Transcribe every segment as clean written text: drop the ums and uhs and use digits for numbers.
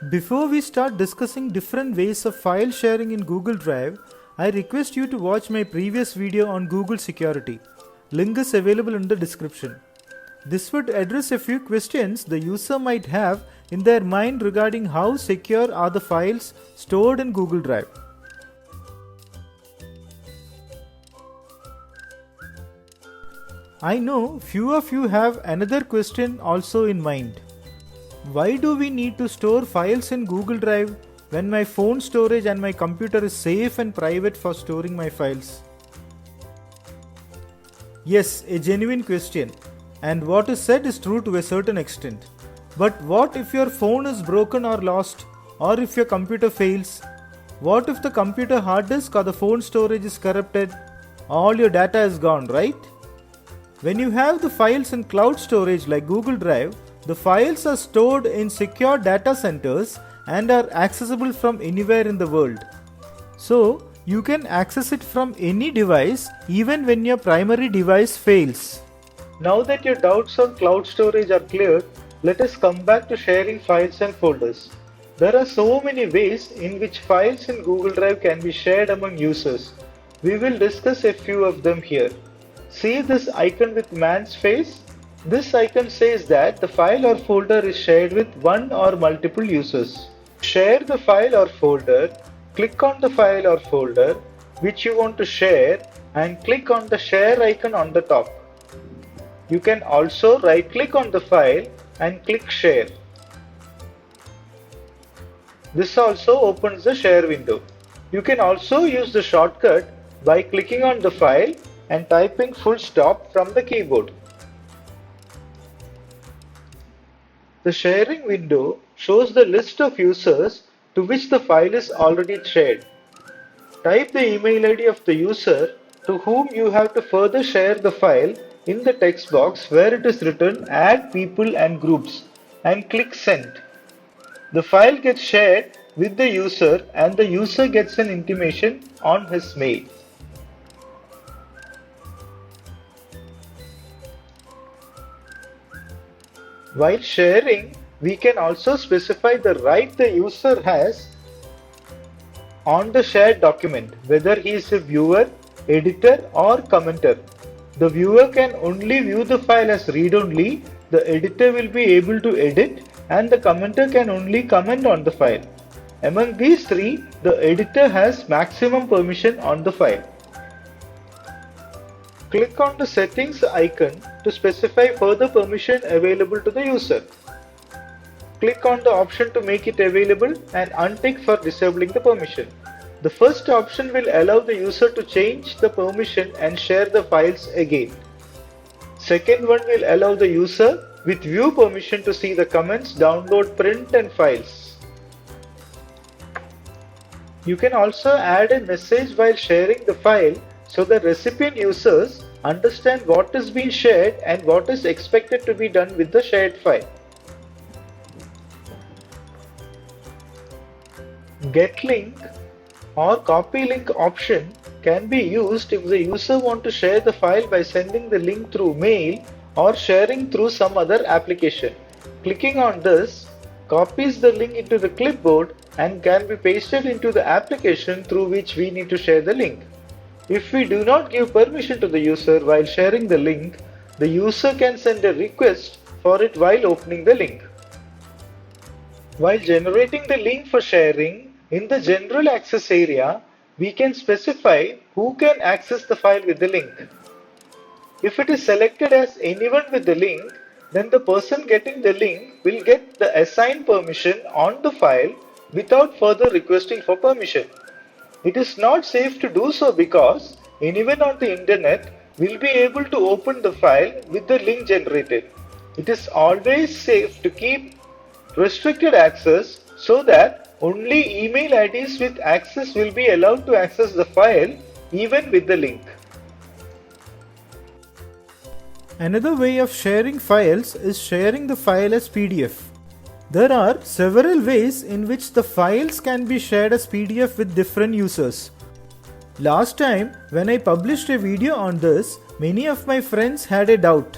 Before we start discussing different ways of file sharing in Google Drive, I request you to watch my previous video on Google Security. Link is available in the description. This would address a few questions the user might have in their mind regarding how secure are the files stored in Google Drive. I know few of you have another question also in mind. Why do we need to store files in Google Drive when my phone storage and my computer is safe and private for storing my files? Yes, a genuine question, and what is said is true to a certain extent. But what if your phone is broken or lost, or if your computer fails? What if the computer hard disk or the phone storage is corrupted? All your data is gone, right? When you have the files in cloud storage like Google Drive, the files are stored in secure data centers and are accessible from anywhere in the world. So, you can access it from any device even when your primary device fails. Now that your doubts on cloud storage are cleared, let us come back to sharing files and folders. There are so many ways in which files in Google Drive can be shared among users. We will discuss a few of them here. See this icon with man's face? This icon says that the file or folder is shared with one or multiple users. Share the file or folder, click on the file or folder which you want to share and click on the share icon on the top. You can also right click on the file and click share. This also opens the share window. You can also use the shortcut by clicking on the file and typing full stop from the keyboard. The sharing window shows the list of users to which the file is already shared. Type the email ID of the user to whom you have to further share the file in the text box where it is written add people and groups and click send. The file gets shared with the user and the user gets an intimation on his mail. While sharing, we can also specify the right the user has on the shared document, whether he is a viewer, editor or commenter. The viewer can only view the file as read-only, the editor will be able to edit, and the commenter can only comment on the file. Among these three, the editor has maximum permission on the file. Click on the settings icon to specify further permission available to the user. Click on the option to make it available and untick for disabling the permission. The first option will allow the user to change the permission and share the files again. Second one will allow the user with view permission to see the comments, download, print and files. You can also add a message while sharing the file so the recipient users understand what is being shared and what is expected to be done with the shared file. Get link or copy link option can be used if the user wants to share the file by sending the link through mail or sharing through some other application. Clicking on this copies the link into the clipboard and can be pasted into the application through which we need to share the link. If we do not give permission to the user while sharing the link, the user can send a request for it while opening the link. While generating the link for sharing, in the general access area, we can specify who can access the file with the link. If it is selected as anyone with the link, then the person getting the link will get the assigned permission on the file without further requesting for permission. It is not safe to do so because anyone on the internet will be able to open the file with the link generated. It is always safe to keep restricted access so that only email IDs with access will be allowed to access the file even with the link. Another way of sharing files is sharing the file as PDF. There are several ways in which the files can be shared as PDF with different users. Last time when I published a video on this, many of my friends had a doubt.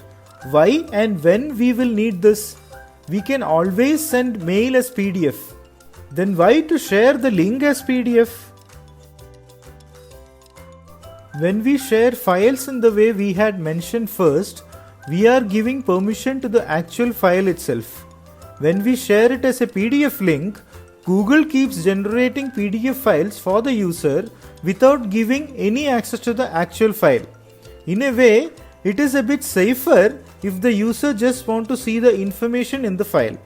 Why and when we will need this? We can always send mail as PDF. Then why to share the link as PDF? When we share files in the way we had mentioned first, we are giving permission to the actual file itself. When we share it as a PDF link, Google keeps generating PDF files for the user without giving any access to the actual file. In a way, it is a bit safer if the user just wants to see the information in the file.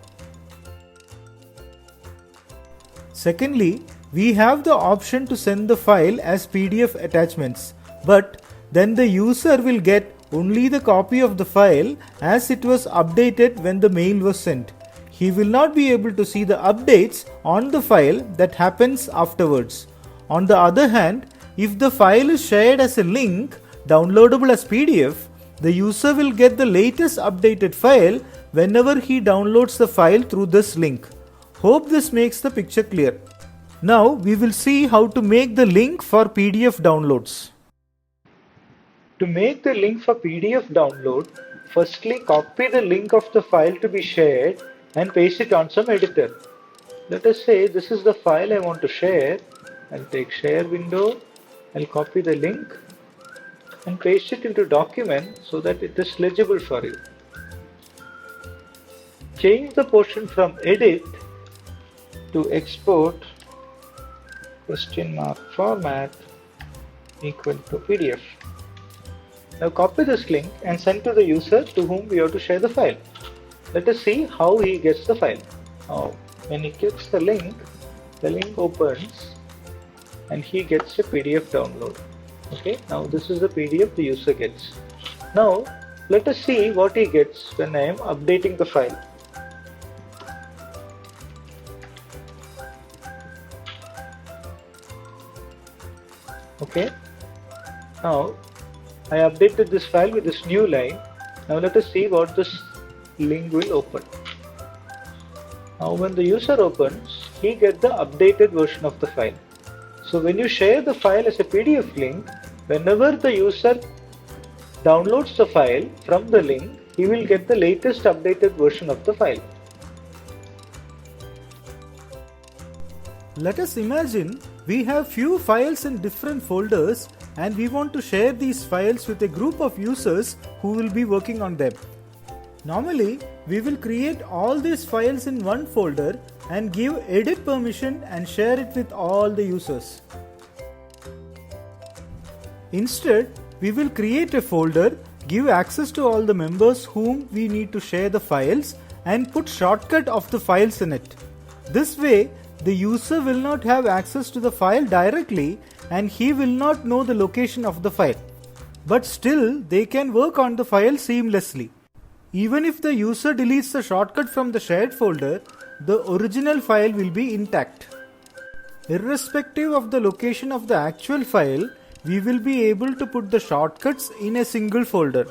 Secondly, we have the option to send the file as PDF attachments, but then the user will get only the copy of the file as it was updated when the mail was sent. He will not be able to see the updates on the file that happens afterwards. On the other hand, if the file is shared as a link downloadable as PDF, the user will get the latest updated file whenever he downloads the file through this link. Hope this makes the picture clear. Now we will see how to make the link for PDF downloads. To make the link for PDF download, firstly copy the link of the file to be shared and paste it on some editor. Let us say this is the file I want to share. I'll take share window, I'll copy the link and paste it into document so that it is legible for you. Change the portion from edit to export format equal to PDF. Now copy this link and send to the user to whom we have to share the file. Let us see how he gets the file. Now when he clicks the link opens and he gets a PDF download. Okay, now this is the PDF the user gets. Now let us see what he gets when I am updating the file. Okay, now I updated this file with this new line. Now let us see what this link will open. Now when the user opens, he gets the updated version of the file. So when you share the file as a PDF link, whenever the user downloads the file from the link, he will get the latest updated version of the file. Let us imagine we have few files in different folders and we want to share these files with a group of users who will be working on them. Normally, we will create all these files in one folder and give edit permission and share it with all the users. Instead, we will create a folder, give access to all the members whom we need to share the files and put shortcut of the files in it. This way, the user will not have access to the file directly and he will not know the location of the file. But still, they can work on the file seamlessly. Even if the user deletes the shortcut from the shared folder, the original file will be intact. Irrespective of the location of the actual file, we will be able to put the shortcuts in a single folder.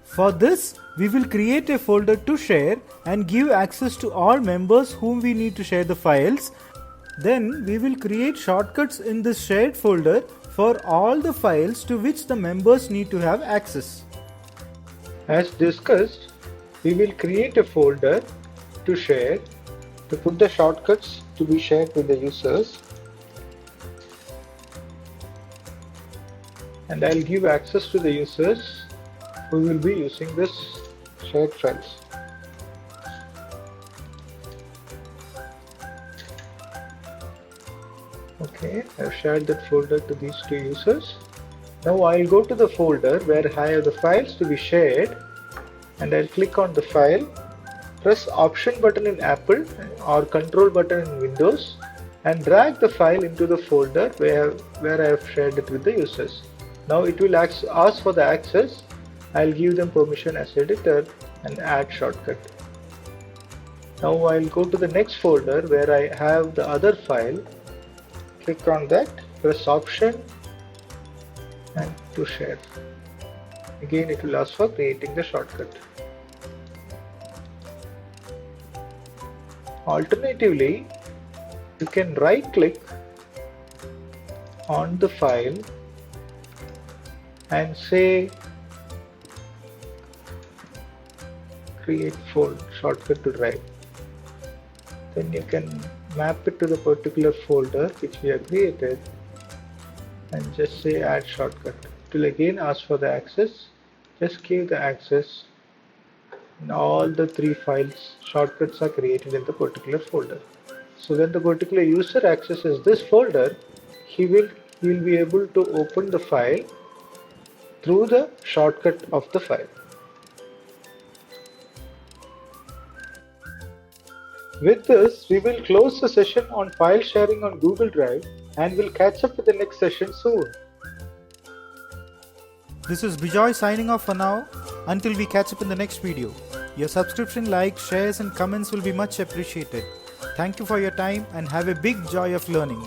For this, we will create a folder to share and give access to all members whom we need to share the files. Then we will create shortcuts in this shared folder for all the files to which the members need to have access. As discussed, we will create a folder to share, to put the shortcuts to be shared with the users, and I'll give access to the users who will be using this shared files. Okay, I've shared that folder to these two users. Now I'll go to the folder where I have the files to be shared and I'll click on the file, press Option button in Apple or Control button in Windows and drag the file into the folder where I have shared it with the users. Now it will ask for the access. I'll give them permission as editor and add shortcut. Now I'll go to the next folder where I have the other file. Click on that, press Option and to share. Again it will ask for creating the shortcut. Alternatively, you can right click on the file and say create fold shortcut to drive. Then you can map it to the particular folder which we have created and just say add shortcut. It will again ask for the access. Just give the access and all the 3 files shortcuts are created in the particular folder. So when the particular user accesses this folder, he will be able to open the file through the shortcut of the file. With this, we will close the session on file sharing on Google Drive and we'll catch up with the next session soon. This is Bijoy signing off for now. Until we catch up in the next video. Your subscription, likes, shares and comments will be much appreciated. Thank you for your time and have a big joy of learning.